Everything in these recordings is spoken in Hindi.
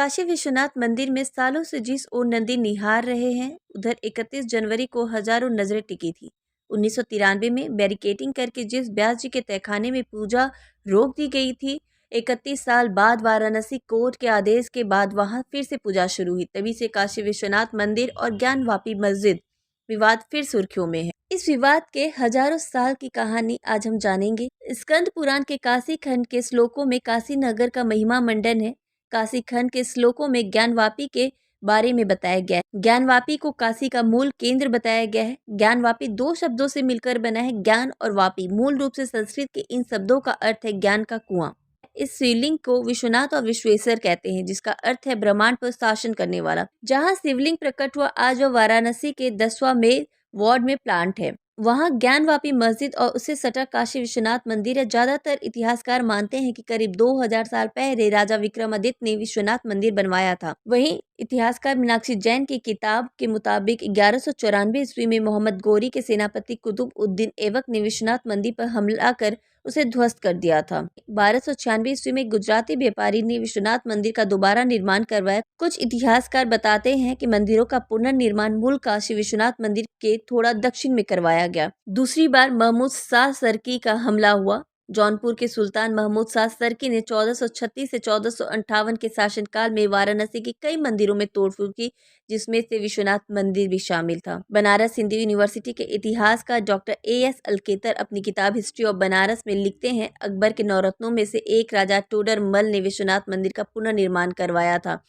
काशी विश्वनाथ मंदिर में सालों से जिस ओर नंदी निहार रहे हैं, उधर 31 जनवरी को हजारों नजरें टिकी थी। 1993 में बैरिकेटिंग करके जिस व्यास जी के तहखाने में पूजा रोक दी गई थी, 31 साल बाद वाराणसी कोर्ट के आदेश के बाद वहां फिर से पूजा शुरू हुई। तभी से काशी विश्वनाथ मंदिर और ज्ञानवापी मस्जिद विवाद फिर सुर्खियों में है। इस विवाद के हजारों साल की कहानी आज हम जानेंगे। स्कंद पुराण के काशी खंड के श्लोकों में काशी नगर का महिमा मंडन है। काशी खंड के श्लोकों में ज्ञानवापी के बारे में बताया गया है। ज्ञानवापी को काशी का मूल केंद्र बताया गया है। ज्ञानवापी दो शब्दों से मिलकर बना है। ज्ञान और वापी मूल रूप से संस्कृत के इन शब्दों का अर्थ है ज्ञान का कुआं। इस शिवलिंग को विश्वनाथ और विश्वेश्वर कहते हैं, जिसका अर्थ है ब्रह्मांड पर शासन करने वाला। जहां शिवलिंग प्रकट हुआ आज वह वाराणसी के 10वां में वार्ड में प्लांट है। वहां ज्ञानवापी मस्जिद और उससे सटा काशी विश्वनाथ मंदिर है। ज्यादातर इतिहासकार मानते हैं कि करीब 2000 साल पहले राजा विक्रमादित्य ने विश्वनाथ मंदिर बनवाया था। वहीं इतिहासकार मीनाक्षी जैन की किताब के मुताबिक 1194 ईस्वी में मोहम्मद गोरी के सेनापति कुतुब उद्दीन ऐबक ने विश्वनाथ मंदिर पर हमला कर उसे ध्वस्त कर दिया था। 1296 ईस्वी में गुजराती व्यापारी ने विश्वनाथ मंदिर का दोबारा निर्माण करवाया। कुछ इतिहासकार बताते हैं कि मंदिरों का पुनर्निर्माण मूल काशी विश्वनाथ मंदिर के थोड़ा दक्षिण में करवाया गया। दूसरी बार महमूद शाह सरकी का हमला हुआ। जौनपुर के सुल्तान महमूद शाह सरकी ने 1436 से 1458 के शासनकाल में वाराणसी के कई मंदिरों में तोड़फोड़ की, जिसमें से विश्वनाथ मंदिर भी शामिल था। बनारस हिंदू यूनिवर्सिटी के इतिहासकार डॉक्टर A.S. अलकेतर अपनी किताब हिस्ट्री ऑफ बनारस में लिखते हैं, अकबर के नौरत्नों में से एक राजा टोडर मल ने विश्वनाथ मंदिर का पुनर्निर्माण करवाया था।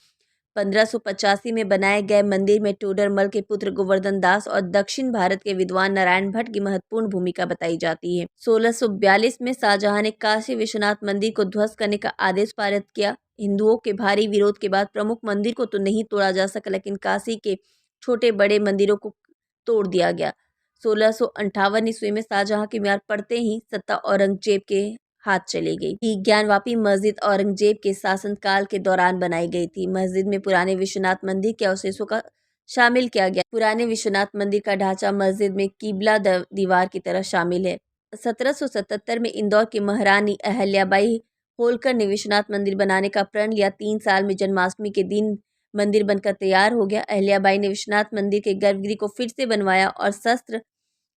1585 में बनाए गए मंदिर में टोडरमल के पुत्र गोवर्धन दास और दक्षिण भारत के विद्वान नारायण भट्ट की महत्वपूर्ण भूमिका बताई जाती है। 1642 में शाहजहां ने काशी विश्वनाथ मंदिर को ध्वस्त करने का आदेश पारित किया। हिंदुओं के भारी विरोध के बाद प्रमुख मंदिर को तो नहीं तोड़ा जा सका, लेकिन काशी के छोटे बड़े मंदिरों को तोड़ दिया गया। 1658 ईस्वी में शाहजहां की म्याद पड़ते ही सत्ता औरंगजेब के हाथ चली गई। ज्ञानवापी मस्जिद औरंगजेब के शासनकाल के दौरान बनाई गई थी। मस्जिद में पुराने विश्वनाथ मंदिर के अवशेषों का शामिल किया गया। पुराने विश्वनाथ मंदिर का ढांचा मस्जिद में किबला दीवार की तरह शामिल है। 1777 में इंदौर की महारानी अहल्याबाई होलकर ने विश्वनाथ मंदिर बनाने का प्रण लिया। 3 साल में जन्माष्टमी के दिन मंदिर बनकर तैयार हो गया। अहल्याबाई ने विश्वनाथ मंदिर के गर्भगृह को फिर से बनवाया और शस्त्र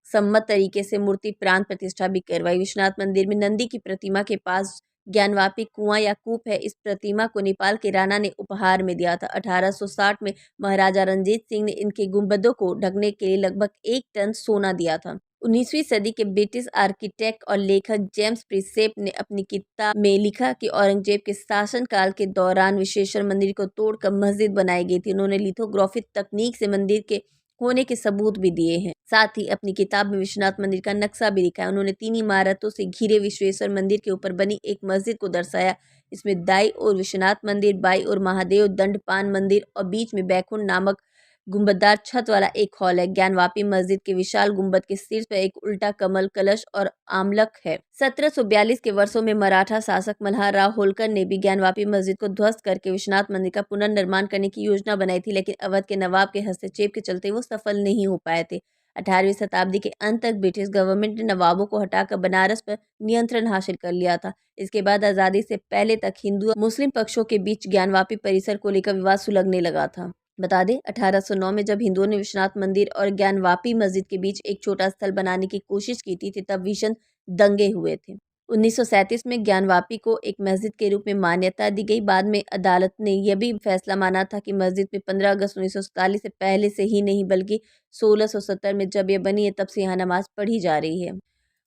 सम्मत तरीके से मूर्ति प्राण प्रतिष्ठा भी करवाई। विश्वनाथ मंदिर में नंदी की प्रतिमा के पास ज्ञानवापी कुआं या कूप है। इस प्रतिमा को नेपाल के राणा ने उपहार में दिया था। 1860 में महाराजा रंजीत सिंह ने इनके गुंबदों को ढकने के लिए लगभग 1 टन सोना दिया था। 19वीं सदी के ब्रिटिश आर्किटेक्ट और लेखक जेम्स प्रिसेप ने अपनी किताब में लिखा कि औरंगजेब के शासनकाल के दौरान विश्वेश्वर मंदिर को तोड़कर मस्जिद बनाई गई थी। उन्होंने लिथोग्राफी तकनीक से मंदिर के होने के सबूत भी दिए हैं। साथ ही अपनी किताब में विश्वनाथ मंदिर का नक्शा भी दिखाया। उन्होंने 3 इमारतों से घिरे विश्वेश्वर मंदिर के ऊपर बनी एक मस्जिद को दर्शाया। इसमें दाई और विश्वनाथ मंदिर, बाई और महादेव दंडपान मंदिर और बीच में बैकुंठ नामक गुंबददार छत वाला एक हॉल है। ज्ञानवापी मस्जिद के विशाल गुंबद के शीर्ष पर एक उल्टा कमल, कलश और आमलक है। 1742 के वर्षों में मराठा शासक मल्हार राव होलकर ने भी ज्ञानवापी मस्जिद को ध्वस्त करके विश्वनाथ मंदिर का पुनर्निर्माण करने की योजना बनाई थी, लेकिन अवध के नवाब के हस्तक्षेप के चलते वो सफल नहीं हो पाए थे। 18वीं शताब्दी के अंत तक ब्रिटिश गवर्नमेंट ने नवाबों को हटाकर बनारस पर नियंत्रण हासिल कर लिया था। इसके बाद आज़ादी से पहले तक हिंदू मुस्लिम पक्षों के बीच ज्ञानवापी परिसर को लेकर विवाद सुलगने लगा था। बता दें, 1809 में जब हिंदुओं ने विश्वनाथ मंदिर और ज्ञानवापी मस्जिद के बीच एक छोटा स्थल बनाने की कोशिश की थी, तब भीषण दंगे हुए थे। 1937 में ज्ञानवापी को एक मस्जिद के रूप में मान्यता दी गई। बाद में अदालत ने यह भी फैसला माना था कि मस्जिद में 15 अगस्त 1947 से पहले से ही नहीं, बल्कि 1670 में जब यह बनी है तब से यहाँ नमाज पढ़ी जा रही है।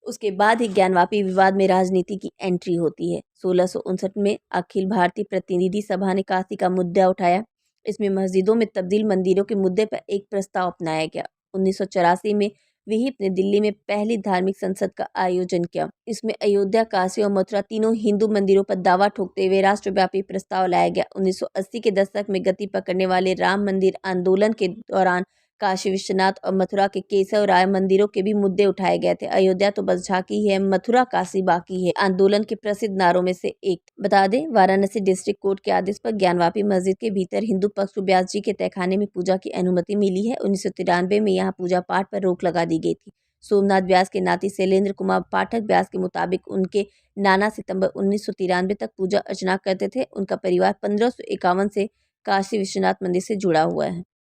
उसके बाद ही ज्ञानवापी विवाद में राजनीति की एंट्री होती है। 1659 में अखिल भारतीय प्रतिनिधि सभा ने काशी का मुद्दा उठाया। इसमें मस्जिदों में तब्दील मंदिरों के मुद्दे पर एक प्रस्ताव अपनाया गया। 1984 में विहिप ने दिल्ली में पहली धार्मिक संसद का आयोजन किया। इसमें अयोध्या, काशी और मथुरा तीनों हिंदू मंदिरों पर दावा ठोकते हुए राष्ट्रव्यापी प्रस्ताव लाया गया। 1980 के दशक में गति पकड़ने वाले राम मंदिर आंदोलन के दौरान काशी विश्वनाथ और मथुरा के केशव राय मंदिरों के भी मुद्दे उठाए गए थे। अयोध्या तो बस झांकी है, मथुरा काशी बाकी है आंदोलन के प्रसिद्ध नारों में से एक। बता दें, वाराणसी डिस्ट्रिक्ट कोर्ट के आदेश पर ज्ञानवापी मस्जिद के भीतर हिंदू पक्ष को व्यास जी के तहखाने में पूजा की अनुमति मिली है। 1993 में यहाँ पूजा पाठ पर रोक लगा दी गई थी। सोमनाथ व्यास के नाती शैलेंद्र कुमार पाठक व्यास के मुताबिक उनके नाना सितंबर 1993 तक पूजा अर्चना करते थे। उनका परिवार 1551 से काशी विश्वनाथ मंदिर से जुड़ा हुआ है।